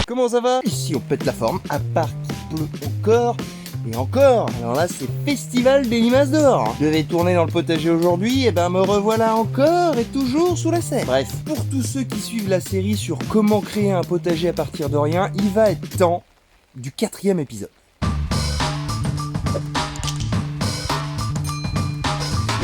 comment ça va? Ici on pète la forme, à part qu'il pleut encore. Et encore, alors là c'est festival des limaces dehors. Je devais tourner dans le potager aujourd'hui, et ben me revoilà encore et toujours sous la serre. Bref, pour tous ceux qui suivent la série sur comment créer un potager à partir de rien, il va être temps du 4e épisode.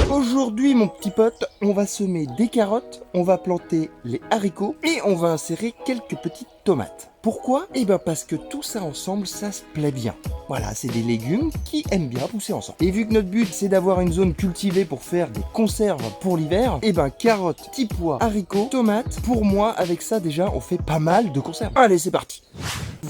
Aujourd'hui mon petit pote, on va semer des carottes, on va planter les haricots et on va insérer quelques petites tomates. Pourquoi? Eh ben parce que tout ça ensemble, ça se plaît bien. Voilà, c'est des légumes qui aiment bien pousser ensemble. Et vu que notre but c'est d'avoir une zone cultivée pour faire des conserves pour l'hiver, eh ben carottes, petits pois, haricots, tomates, pour moi avec ça déjà on fait pas mal de conserves. Allez c'est parti.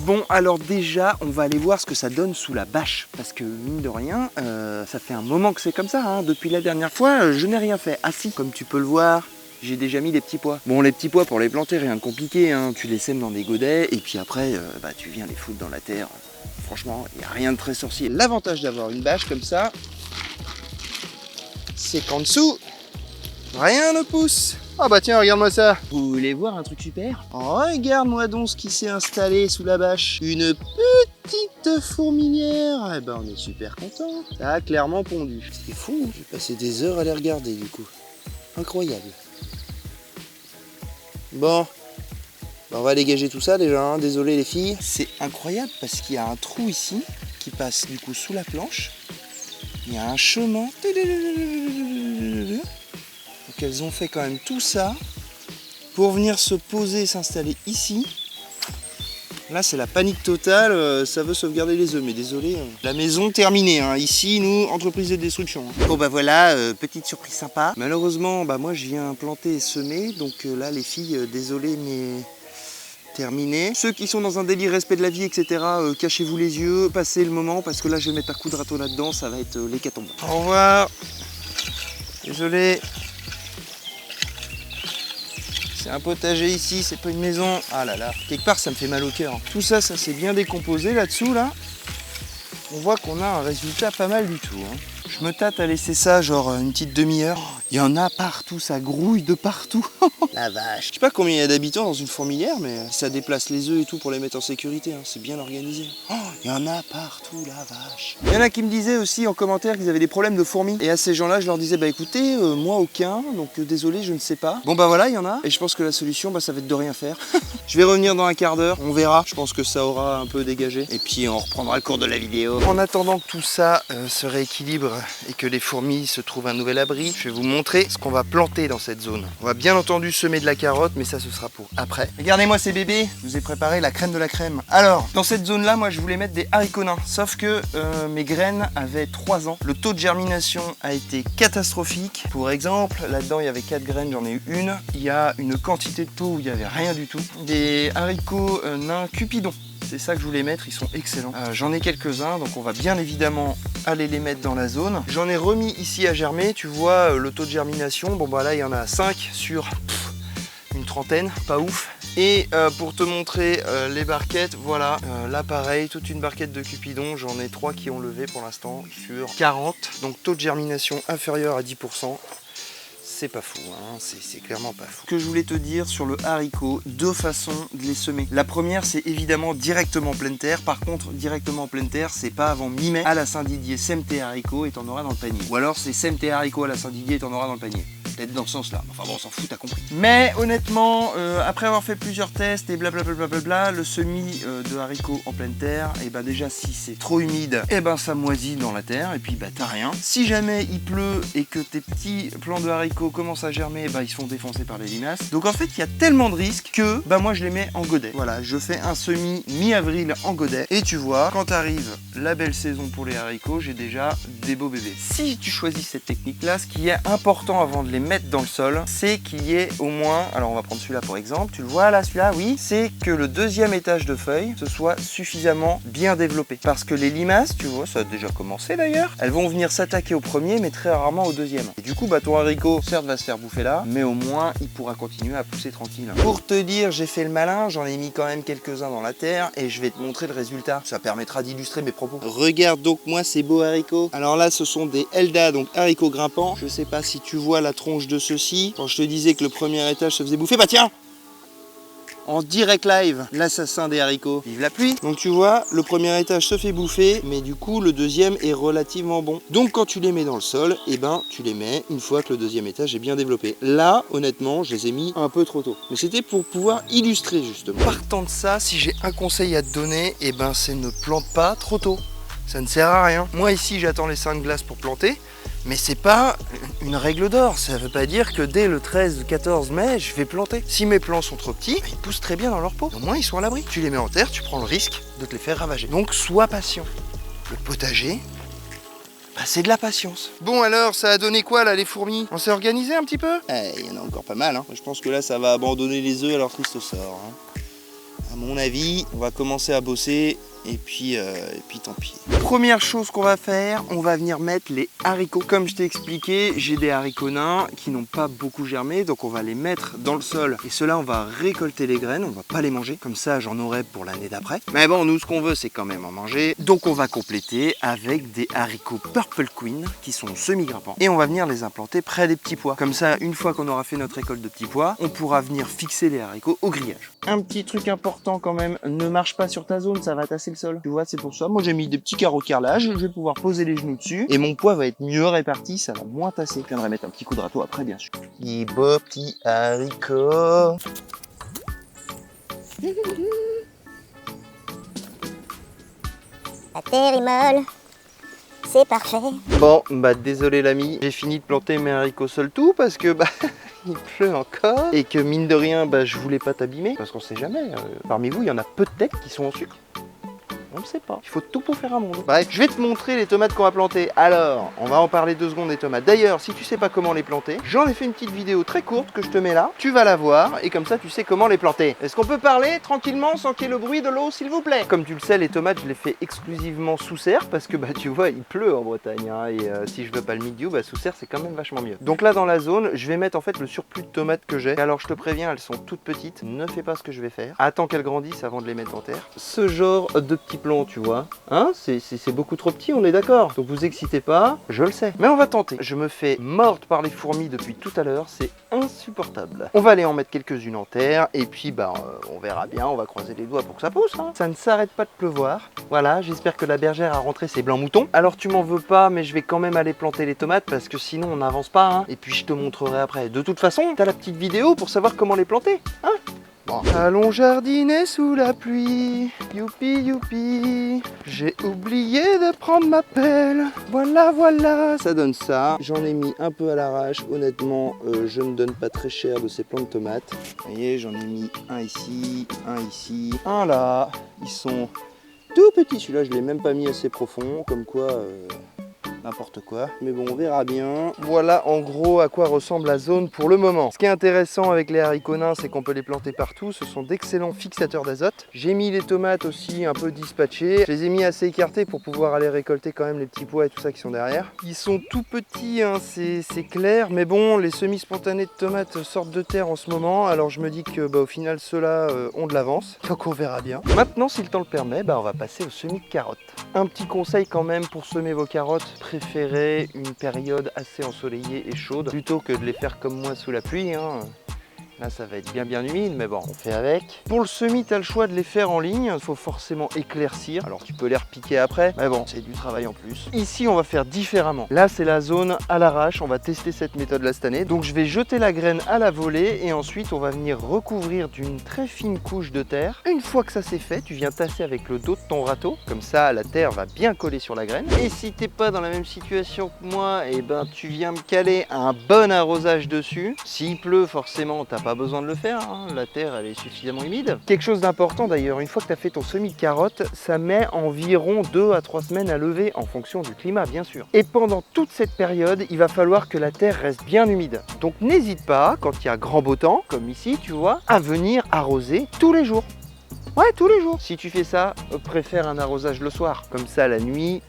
Bon alors déjà on va aller voir ce que ça donne sous la bâche. Parce que mine de rien, ça fait un moment que c'est comme ça. Hein. Depuis la dernière fois, je n'ai rien fait. Ah si, comme tu peux le voir, j'ai déjà mis des petits pois. Bon, les petits pois, pour les planter, rien de compliqué, hein. Tu les sèmes dans des godets et puis après, tu viens les foutre dans la terre. Franchement, il n'y a rien de très sorcier. L'avantage d'avoir une bâche comme ça, c'est qu'en dessous, rien ne pousse. Ah bah tiens, regarde-moi ça. Vous voulez voir un truc super? Regarde-moi donc ce qui s'est installé sous la bâche. Une petite fourmilière. Eh ben on est super content. Ça a clairement pondu. C'est fou, j'ai passé des heures à les regarder du coup. Incroyable. Bon, on va dégager tout ça déjà, hein. Désolé les filles. C'est incroyable parce qu'il y a un trou ici qui passe du coup sous la planche. Il y a un chemin. Donc elles ont fait quand même tout ça pour venir se poser, s'installer ici. Là c'est la panique totale, ça veut sauvegarder les œufs, mais désolé. La maison terminée, hein. Ici nous, entreprise de destruction. Bon bah voilà, petite surprise sympa. Malheureusement, moi je viens planter et semer, donc là les filles, désolé mais terminé. Ceux qui sont dans un délire respect de la vie, etc., cachez-vous les yeux, passez le moment, parce que là je vais mettre un coup de râteau là-dedans, ça va être l'hécatombe. Au revoir. Désolé. C'est un potager ici, c'est pas une maison. Ah là là, quelque part ça me fait mal au cœur. Tout ça, ça s'est bien décomposé là-dessous là. On voit qu'on a un résultat pas mal du tout. Hein. Je me tâte à laisser ça genre une petite demi-heure. Il y en a partout, ça grouille de partout. La vache. Je sais pas combien il y a d'habitants dans une fourmilière, mais ça déplace les œufs et tout pour les mettre en sécurité. Hein. C'est bien organisé. Oh, il y en a partout, la vache. Il y en a qui me disaient aussi en commentaire qu'ils avaient des problèmes de fourmis. Et à ces gens-là, je leur disais, écoutez, moi aucun, donc désolé, je ne sais pas. Bon voilà, il y en a. Et je pense que la solution, ça va être de rien faire. Je vais revenir dans un quart d'heure, on verra. Je pense que ça aura un peu dégagé. Et puis on reprendra le cours de la vidéo. En attendant que tout ça se rééquilibre et que les fourmis se trouvent un nouvel abri, je vais vous montrer ce qu'on va planter dans cette zone. On va bien entendu semer de la carotte, mais ça ce sera pour après. Regardez-moi ces bébés, je vous ai préparé la crème de la crème. Alors, dans cette zone-là, moi je voulais mettre des haricots nains. Sauf que mes graines avaient 3 ans. Le taux de germination a été catastrophique. Pour exemple, là-dedans il y avait 4 graines, j'en ai eu une. Il y a une quantité de taux où il n'y avait rien du tout. Des haricots nains Cupidon. C'est ça que je voulais mettre, ils sont excellents. J'en ai quelques-uns, donc on va bien évidemment aller les mettre dans la zone. J'en ai remis ici à germer, tu vois le taux de germination. Bon là il y en a 5 sur une trentaine, pas ouf. Et pour te montrer les barquettes, voilà, là pareil, toute une barquette de Cupidon, j'en ai 3 qui ont levé pour l'instant sur 40. Donc taux de germination inférieur à 10%. C'est pas fou, hein, c'est clairement pas fou. Ce que je voulais te dire sur le haricot, 2 façons de les semer. La première, c'est évidemment directement en pleine terre. Par contre, directement en pleine terre, c'est pas avant mi-mai. À la Saint-Didier, sème tes haricots et t'en auras dans le panier. Ou alors, c'est sème tes haricots à la Saint-Didier et t'en auras dans le panier. Peut-être dans ce sens-là. Enfin bon, on s'en fout, t'as compris. Mais honnêtement, après avoir fait plusieurs tests et blablabla, le semis de haricots en pleine terre, et déjà si c'est trop humide, ça moisit dans la terre et puis t'as rien. Si jamais il pleut et que tes petits plants de haricots commencent à germer, ils se font défoncer par les limaces. Donc en fait, il y a tellement de risques que moi je les mets en godet. Voilà, je fais un semis mi-avril en godet et tu vois, quand arrive la belle saison pour les haricots, j'ai déjà des beaux bébés. Si tu choisis cette technique-là, ce qui est important avant de les mettre dans le sol, c'est qu'il y ait au moins, alors on va prendre celui-là pour exemple, tu le vois là, celui-là, oui, c'est que le 2e étage de feuilles se soit suffisamment bien développé. Parce que les limaces, tu vois, ça a déjà commencé d'ailleurs, elles vont venir s'attaquer au premier, mais très rarement au 2e. Et du coup, ton haricot, certes, va se faire bouffer là, mais au moins, il pourra continuer à pousser tranquille. Pour te dire, j'ai fait le malin, j'en ai mis quand même quelques-uns dans la terre, et je vais te montrer le résultat. Ça permettra d'illustrer mes propos. Regarde donc moi ces beaux haricots. Alors là, ce sont des Elda, donc haricots grimpants. Je sais pas si tu vois la tronche de ceux-ci. Quand je te disais que le premier étage se faisait bouffer, tiens! en direct live l'assassin des haricots. Vive la pluie. Donc tu vois, le premier étage se fait bouffer, mais du coup le deuxième est relativement bon. Donc quand tu les mets dans le sol, et ben tu les mets une fois que le deuxième étage est bien développé. Là, honnêtement, je les ai mis un peu trop tôt. Mais c'était pour pouvoir illustrer justement. Partant de ça, si j'ai un conseil à te donner, et ben c'est ne plante pas trop tôt. Ça ne sert à rien. Moi ici j'attends les 5 glaces pour planter, mais c'est pas une règle d'or. Ça veut pas dire que dès le 13 ou 14 mai je vais planter. Si mes plants sont trop petits, ils poussent très bien dans leur pot. Au moins ils sont à l'abri. Tu les mets en terre, tu prends le risque de te les faire ravager. Donc sois patient. Le potager, bah, c'est de la patience. Bon alors, ça a donné quoi là les fourmis? On s'est organisé un petit peu? Il y en a encore pas mal. Hein. Je pense que là ça va abandonner les œufs à leur triste sort. Hein. À mon avis, on va commencer à bosser. Et puis tant pis. Première chose qu'on va faire, on va venir mettre les haricots. Comme je t'ai expliqué, j'ai des haricots nains qui n'ont pas beaucoup germé, donc on va les mettre dans le sol. Et ceux-là, on va récolter les graines, on va pas les manger. Comme ça, j'en aurai pour l'année d'après. Mais bon, nous, ce qu'on veut, c'est quand même en manger. Donc on va compléter avec des haricots Purple Queen qui sont semi-grimpants. Et on va venir les implanter près des petits pois. Comme ça, une fois qu'on aura fait notre récolte de petits pois, on pourra venir fixer les haricots au grillage. Un petit truc important quand même, ne marche pas sur ta zone, ça va tasser le sol. Tu vois, c'est pour ça. Moi, j'ai mis des petits carreaux de carrelage. Je vais pouvoir poser les genoux dessus. Et mon poids va être mieux réparti. Ça va moins tasser. Je viendrai mettre un petit coup de râteau après, bien sûr. Petit beau petit haricot. La terre est molle. C'est parfait. Bon, bah désolé l'ami. J'ai fini de planter mes haricots seul tout parce que bah... il pleut encore et que mine de rien bah, je voulais pas t'abîmer parce qu'on sait jamais, parmi vous il y en a peu de têtes qui sont en sucre. On ne sait pas, il faut tout pour faire un monde. Bref, je vais te montrer les tomates qu'on va planter. Alors, on va en parler 2 secondes des tomates. D'ailleurs, si tu sais pas comment les planter, j'en ai fait une petite vidéo très courte que je te mets là. Tu vas la voir et comme ça tu sais comment les planter. Est-ce qu'on peut parler tranquillement sans qu'il y ait le bruit de l'eau s'il vous plaît? Comme tu le sais, les tomates je les fais exclusivement sous serre parce que bah tu vois il pleut en Bretagne hein, et si je veux pas le milieu, bah sous serre c'est quand même vachement mieux. Donc là dans la zone, je vais mettre en fait le surplus de tomates que j'ai. Alors je te préviens, elles sont toutes petites, ne fais pas ce que je vais faire. Attends qu'elles grandissent avant de les mettre en terre. Ce genre de petits plants, tu vois. Hein, c'est beaucoup trop petit, on est d'accord. Donc vous excitez pas, je le sais. Mais on va tenter. Je me fais morte par les fourmis depuis tout à l'heure, c'est insupportable. On va aller en mettre quelques-unes en terre et puis bah on verra bien, on va croiser les doigts pour que ça pousse. Hein. Ça ne s'arrête pas de pleuvoir. Voilà, j'espère que la bergère a rentré ses blancs moutons. Alors tu m'en veux pas, mais je vais quand même aller planter les tomates parce que sinon on n'avance pas. Hein. Et puis je te montrerai après. De toute façon, t'as la petite vidéo pour savoir comment les planter. Hein. Bon. Allons jardiner sous la pluie, youpi youpi. J'ai oublié de prendre ma pelle. Voilà, voilà, ça donne ça. J'en ai mis un peu à l'arrache. Honnêtement, je ne donne pas très cher de ces plants de tomates. Vous voyez, j'en ai mis un ici, un là. Ils sont tout petits. Celui-là, je ne l'ai même pas mis assez profond, comme quoi... n'importe quoi, mais bon on verra bien. Voilà en gros à quoi ressemble la zone pour le moment. Ce qui est intéressant avec les haricots nains, c'est qu'on peut les planter partout, ce sont d'excellents fixateurs d'azote. J'ai mis les tomates aussi un peu dispatchées, je les ai mis assez écartées pour pouvoir aller récolter quand même les petits pois et tout ça qui sont derrière. Ils sont tout petits, hein, c'est clair, mais bon les semi-spontanés de tomates sortent de terre en ce moment, alors je me dis que bah, au final ceux-là ont de l'avance, donc on verra bien. Maintenant si le temps le permet, bah, on va passer au semis de carottes. Un petit conseil quand même pour semer vos carottes, préférez une période assez ensoleillée et chaude plutôt que de les faire comme moi sous la pluie. Hein. Là ça va être bien humide, mais bon on fait avec. Pour le semis, tu as le choix de les faire en ligne, il faut forcément éclaircir. Alors tu peux les repiquer après, mais bon c'est du travail en plus. Ici on va faire différemment. Là c'est la zone à l'arrache, on va tester cette méthode là cette année. Donc je vais jeter la graine à la volée et ensuite on va venir recouvrir d'une très fine couche de terre. Une fois que ça c'est fait, tu viens tasser avec le dos de ton râteau, comme ça la terre va bien coller sur la graine. Et si t'es pas dans la même situation que moi, et ben tu viens me caler un bon arrosage dessus. S'il pleut forcément t'as pas besoin de le faire, hein. La terre elle est suffisamment humide. Quelque chose d'important d'ailleurs, une fois que tu as fait ton semis de carottes, ça met environ 2 à 3 semaines à lever en fonction du climat bien sûr. Et pendant toute cette période, il va falloir que la terre reste bien humide. Donc n'hésite pas, quand il y a grand beau temps, comme ici tu vois, à venir arroser tous les jours. Ouais, tous les jours. Si tu fais ça, préfère un arrosage le soir. Comme ça la nuit,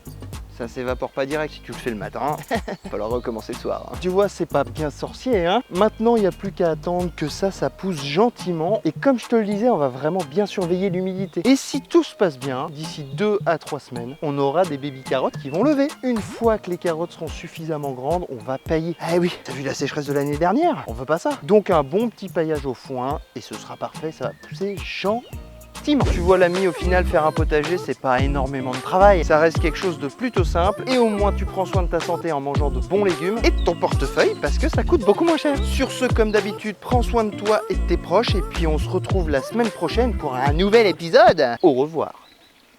Ça s'évapore pas direct si tu le fais le matin. Va falloir recommencer le soir. Tu vois, c'est pas bien sorcier, hein. Maintenant, il n'y a plus qu'à attendre que ça pousse gentiment. Et comme je te le disais, on va vraiment bien surveiller l'humidité. Et si tout se passe bien, d'ici 2 à 3 semaines, on aura des baby carottes qui vont lever. Une fois que les carottes seront suffisamment grandes, on va pailler. Ah oui, t'as vu la sécheresse de l'année dernière? On veut pas ça. Donc un bon petit paillage au foin et ce sera parfait, ça va pousser gentiment. Tu vois l'ami, au final faire un potager c'est pas énormément de travail, ça reste quelque chose de plutôt simple et au moins tu prends soin de ta santé en mangeant de bons légumes et de ton portefeuille parce que ça coûte beaucoup moins cher. Sur ce, comme d'habitude, prends soin de toi et de tes proches et puis on se retrouve la semaine prochaine pour un nouvel épisode. Au revoir.